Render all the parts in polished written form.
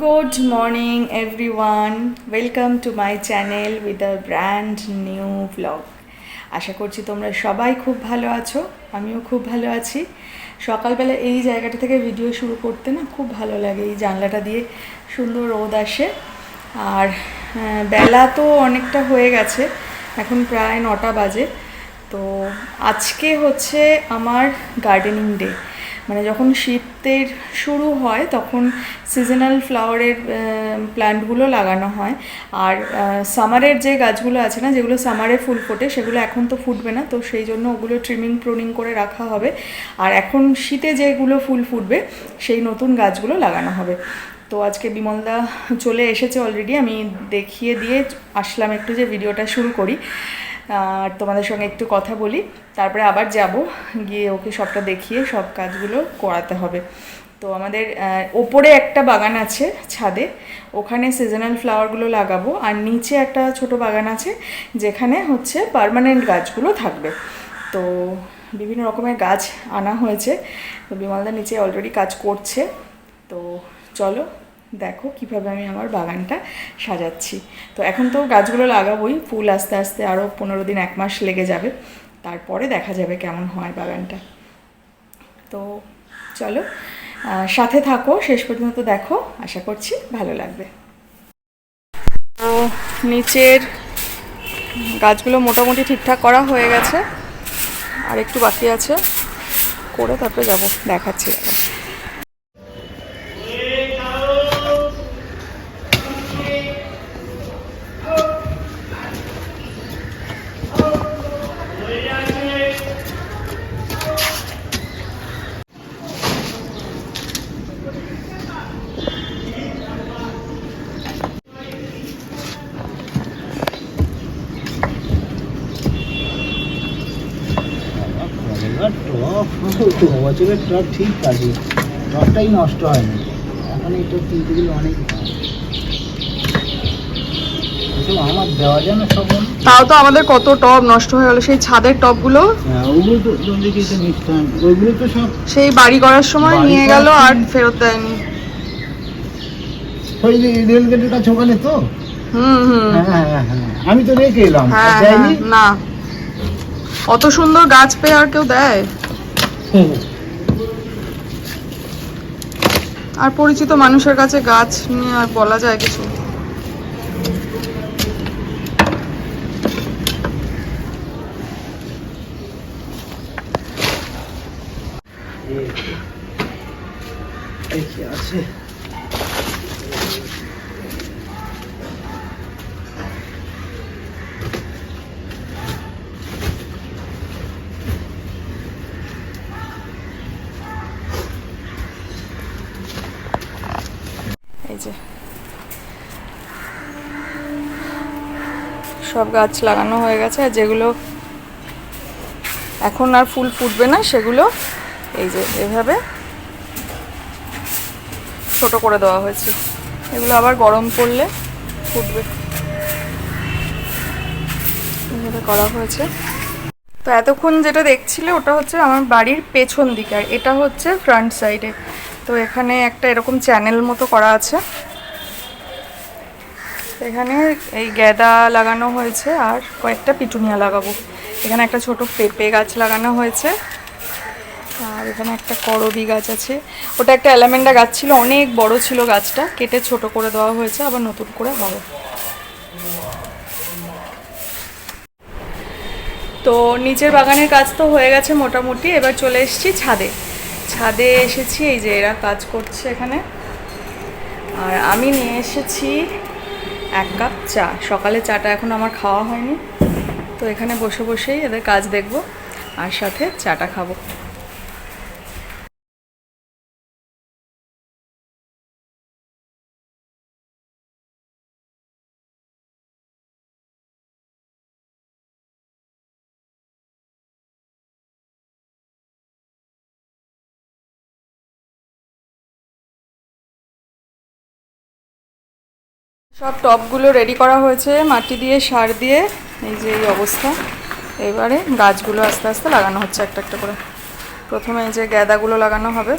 Good morning everyone, welcome to my channel with a brand new vlog. আশা করছি তোমরা সবাই খুব ভালো আছো, আমিও খুব ভালো আছি। সকালবেলা এই জায়গাটা থেকে ভিডিও শুরু করতে না খুব ভালো লাগে। এই জানলাটা দিয়ে সুন্দর রোদ আসে আর বেলা তো অনেকটা হয়ে গেছে, এখন প্রায় 9টা বাজে। তো আজকে হচ্ছে আমার গার্ডেনিং ডে। মানে যখন শীতের শুরু হয় তখন সিজনাল ফ্লাওয়ারের প্ল্যান্টগুলো লাগানো হয়। আর সামারের যে গাছগুলো আছে না, যেগুলো সামারে ফুল ফোটে, সেগুলো এখন তো ফুটবে না, তো সেই জন্য ওগুলো ট্রিমিং প্রুনিং করে রাখা হবে। আর এখন শীতে যেগুলো ফুল ফুটবে সেই নতুন গাছগুলো লাগানো হবে। তো আজকে বিমলদা চলে এসেছে অলরেডি, আমি দেখিয়ে দিয়ে আসলাম একটু যে ভিডিওটা শুরু করি আর তোমাদের সঙ্গে একটু কথা বলি, তারপরে আবার যাব, গিয়ে ওকে সবটা দেখিয়ে সব কাজগুলো করাতে হবে। তো আমাদের ওপরে একটা বাগান আছে ছাদে, ওখানে সিজনাল ফ্লাওয়ারগুলো লাগাবো। আর নিচে একটা ছোট বাগান আছে যেখানে হচ্ছে পার্মানেন্ট গাছগুলো থাকবে। তো বিভিন্ন রকমের গাছ আনা হয়েছে, তো বিমলদা নিচে অলরেডি কাজ করছে। তো চলো দেখো কিভাবে আমি আমার বাগানটা সাজাচ্ছি। তো এখন তো গাছগুলো লাগাবোই, ফুল আস্তে আস্তে আরও 15 দিন 1 মাস লেগে যাবে, তারপরে দেখা যাবে কেমন হয় বাগানটা। তো চলো সাথে থাকো, শেষ পর্যন্ত দেখো, আশা করছি ভালো লাগবে। তো নিচের গাছগুলো মোটামুটি ঠিকঠাক করা হয়ে গেছে, আর একটু বাকি আছে, করে তারপরে যাব, দেখাচ্ছি। বছরের টপ ঠিক আছে, টপটাই নষ্ট হয়নি। এখন এই টপ কিনতে গেলে অনেক আমার দেওয়া যায় না সব। তাও তো আমাদের কত টব নষ্ট হয়ে গেল, সেই ছাদের টবগুলো। ওগুলো তো দেখি ওইগুলো তো সব সেই বাড়ি করার সময় নিয়ে গেল আর ফেরত দেয়নি। ওই যে রেলগেটের কাছে ওখানে তো। হ্যাঁ, আমি তো রেখে এলাম, না অত সুন্দর গাছ পেয়ে আর কেউ দেয়? আর পরিচিত মানুষের কাছে গাছ নিয়ে আর বলা যায় কিছু? আছে এই যে সব গাছ লাগানো হয়ে গেছে, আর যেগুলো এখন আর ফুল ফুটবে না সেগুলো এই যে এভাবে ছোট করে দেওয়া হয়েছে। এগুলো আবার গরম পড়লে ফুটবে, এভাবে করা হয়েছে। তো এতক্ষণ যেটা দেখছিলে ওটা হচ্ছে আমার বাড়ির পেছন দিকে, আর এটা হচ্ছে ফ্রন্ট সাইডে। তো এখানে একটা এরকম চ্যানেল মতো করা আছে, এখানে এই গ্যাদা লাগানো হয়েছে আর কয়েকটা পিটুনিয়া লাগাবো। এখানে একটা ছোট পেঁপে গাছ লাগানো হয়েছে, আর এখানে একটা করবি গাছ আছে। ওটা একটা অ্যালামেন্ডা গাছ ছিল, অনেক বড় ছিল গাছটা, কেটে ছোট করে দেওয়া হয়েছে, আবার নতুন করে হবে। তো নিচের বাগানের কাজ তো হয়ে গেছে মোটামুটি, এবার চলে এসেছি ছাদে। ছাদে এসেছি, এই যে এরা কাজ করছে এখানে, আর আমি নিয়ে এসেছি 1 কাপ চা। সকালে চাটা এখন আমার খাওয়া হয়নি, তো এখানে বসে বসেই এদের কাজ দেখব আর সাথে চাটা খাবো। সব টবগুলো রেডি করা হয়েছে, মাটি দিয়ে সার দিয়ে, এই যে এই অবস্থা। এবারে গাছগুলো আস্তে আস্তে লাগানো হচ্ছে একটা একটা করে। প্রথমে এই যে গ্যাদাগুলো লাগানো হবে,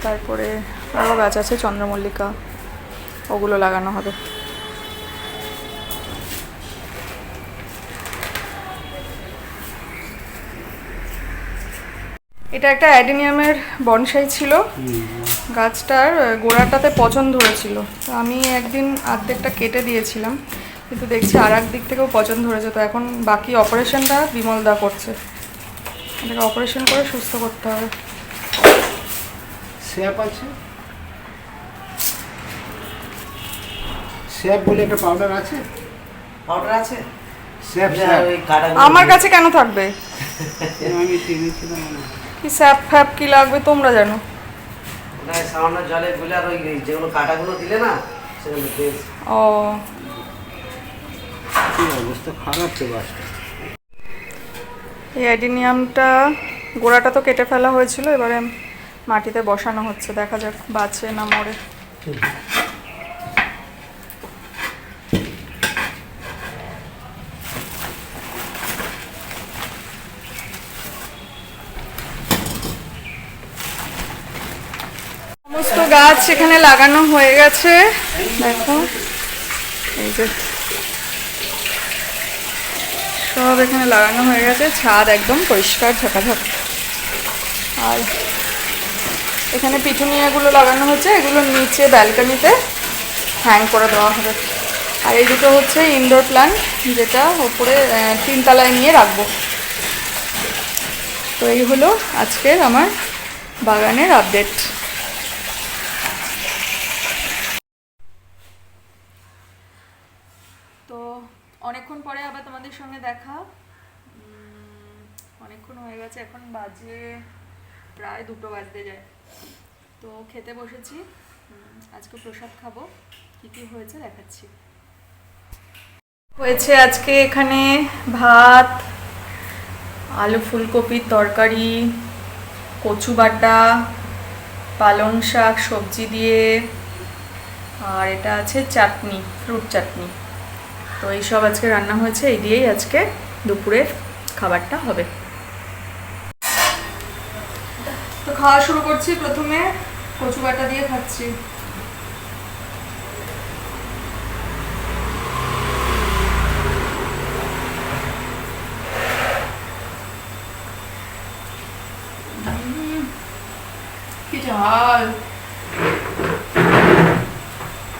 তারপরে আরও গাছ আছে চন্দ্রমল্লিকা, ওগুলো লাগানো হবে। এটা একটা অ্যাডেনিয়ামের বনসাই ছিল, গাছটার গোড়াটাতে পচন ধরেছিল। তো আমি একদিন অর্ধেকটা কেটে দিয়েছিলাম, কিন্তু দেখছি আর এক দিক থেকেও পচন ধরেছে। তো এখন বাকি অপারেশনটা বিমলদা করছে, এটাকে অপারেশন করে সুস্থ করতে হবে। স্যাপ আছে, স্যাপ বলে একটা পাউডার আছে। পাউডার আছে? স্যাপ ওই কাটাগুলো আমার কাছে কেন থাকবে? আমি কিনেছিলাম। কি স্যাপ ফ্যাপ কি লাগবে তোমরা জানো। ওটা সামান্য জলে গুলে আর ওই যেগুলো কাটাগুলো দিলে না সেগুলো বেশ। ও, কি অবস্থা খারাপ তো গাছটা। এই অ্যাডিনিয়ামটা গোড়াটা তো কেটে ফেলা হয়েছিল, এবারে মাটিতে বসানো হচ্ছে, দেখা যাক বাঁচে না মরে। সমস্ত গাছ এখানে লাগানো হয়ে গেছে, দেখো এই যে সব এখানে লাগানো হয়ে গেছে। ছাদ একদম পরিষ্কার ঝাঁকাঝাঁক। আর এখানে পিটুনিয়াগুলো লাগানো হচ্ছে, এগুলো নিচে ব্যালকনিতে হ্যাং করে দেওয়া হবে। আর এই দুটো হচ্ছে ইনডোর প্ল্যান্ট, যেটা ওপরে 3 তলায় নিয়ে রাখবো। তো এই হলো আজকের আমার বাগানের আপডেট। তো অনেকক্ষণ পরে আবার তোমাদের সঙ্গে দেখা। অনেকক্ষণ হয়ে গেছে, এখন বাজে প্রায় 2টো বাজতে যায়। তো খেতে বসেছি, আজকে প্রসাদ খাবো। কী কী হয়েছে দেখাচ্ছি। হয়েছে আজকে এখানে ভাত, আলু ফুলকপির তরকারি, কচু বাটা, পালং শাক সবজি দিয়ে, আর এটা আছে চাটনি, ফ্রুট চাটনি। তো এইসব আজকে রান্না হয়েছে, এই দিয়েই আজকে দুপুরের খাবারটা হবে। তো খাওয়া শুরু করছি, প্রথমে কচু বাটা দিয়ে খাচ্ছি। কি ঝাল!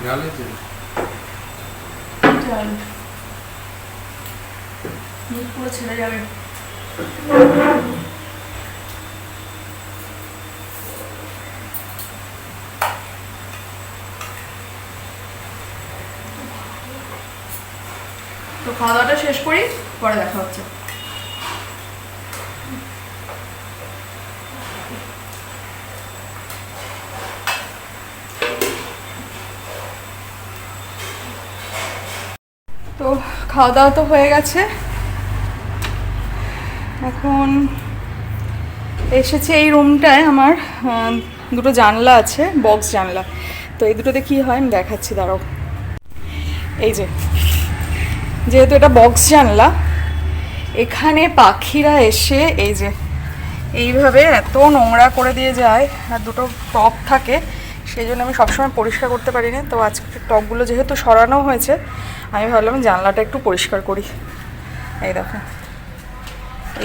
ঝাল মুখ পুরো ছেড়ে যাবে। তো খাওয়া দাওয়াটা শেষ করি, পরে দেখা হচ্ছে। তো খাওয়া দাওয়া তো হয়ে গেছে, এখন এসেছে এই রুমটায়। আমার দুটো জানলা আছে, বক্স জানলা। তো এই দুটোতে কী হয় আমি দেখাচ্ছি, দাঁড়াও। এই যে, যেহেতু এটা বক্স জানলা, এখানে পাখিরা এসে এই যে এইভাবে এত নোংরা করে দিয়ে যায়। আর দুটো টব থাকে, সেই জন্য আমি সবসময় পরিষ্কার করতে পারি না। তো আজকে টবগুলো যেহেতু সরানো হয়েছে, আমি ভাবলাম জানলাটা একটু পরিষ্কার করি। এই দেখো,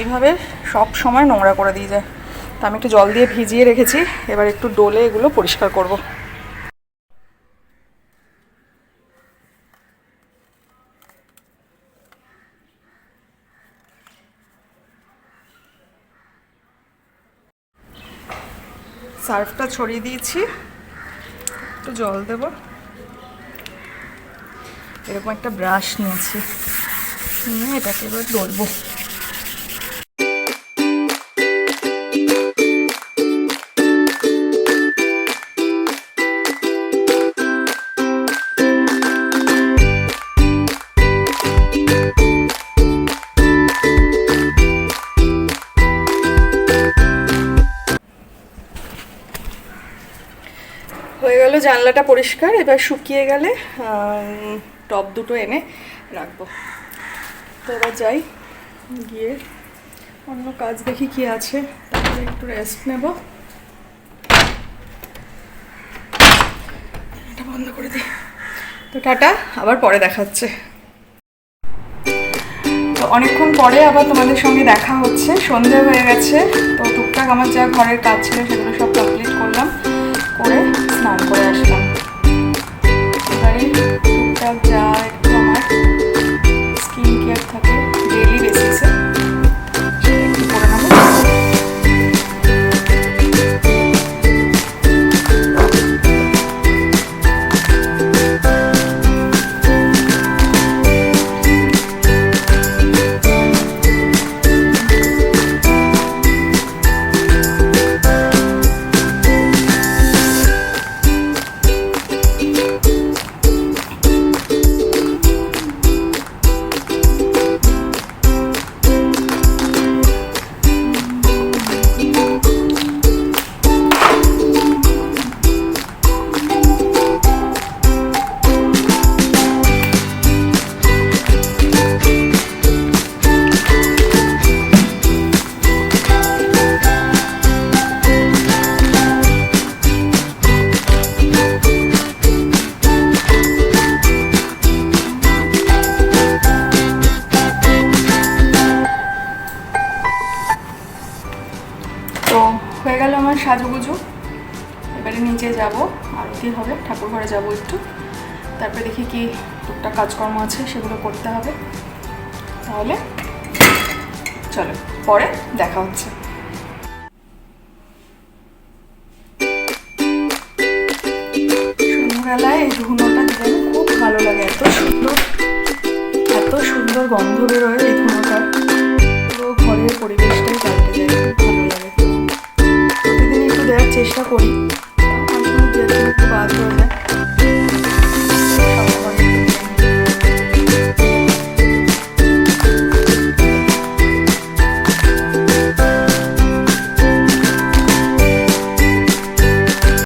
এইভাবে সব সময় নোংরা করে দিয়ে যায়। তো আমি একটু জল দিয়ে ভিজিয়ে রেখেছি, এবার একটু ডোলে এগুলো পরিষ্কার করব। সার্ফটা ছড়িয়ে দিয়েছি, একটু জল দেব। এরকম একটা ব্রাশ নিয়েছি, নিয়ে এটাকে এবার ডলবো। হয়ে গেল জানলাটা পরিষ্কার। এবার শুকিয়ে গেলে টব দুটো এনে রাখবো। তো এবার যাই, গিয়ে অন্য কাজ দেখি কি আছে, তারপরে একটু রেস্ট নেব। বন্ধ করে দিই। তো টাটা, আবার পরে দেখাচ্ছে। তো অনেকক্ষণ পরে আবার তোমাদের সঙ্গে দেখা হচ্ছে। সন্ধে হয়ে গেছে, তো টুকটাক আমার যা ঘরের কাজ ছিল সেগুলো সব কমপ্লিট করলাম, করে স্নান করে আসলাম। এবারে টুকটাক যা একটু আমার স্কিন কেয়ার থাকে ডেইলি বেসিসে সেটা একটু করে নেবো। তো হয়ে গেল আমার সাজুগুজু। এবারে নিচে যাব, আরতি হবে, ঠাকুর ঘরে যাবো একটু, তারপরে দেখি কি টুকটাক কাজকর্ম আছে সেগুলো করতে হবে। তাহলে চলো পরে দেখা হচ্ছে। সন্ধ্যাবেলায় এই ধুনোটা দিলে খুব ভালো লাগে, এত সুন্দর গন্ধ বেরোয় এই ধুনোটার।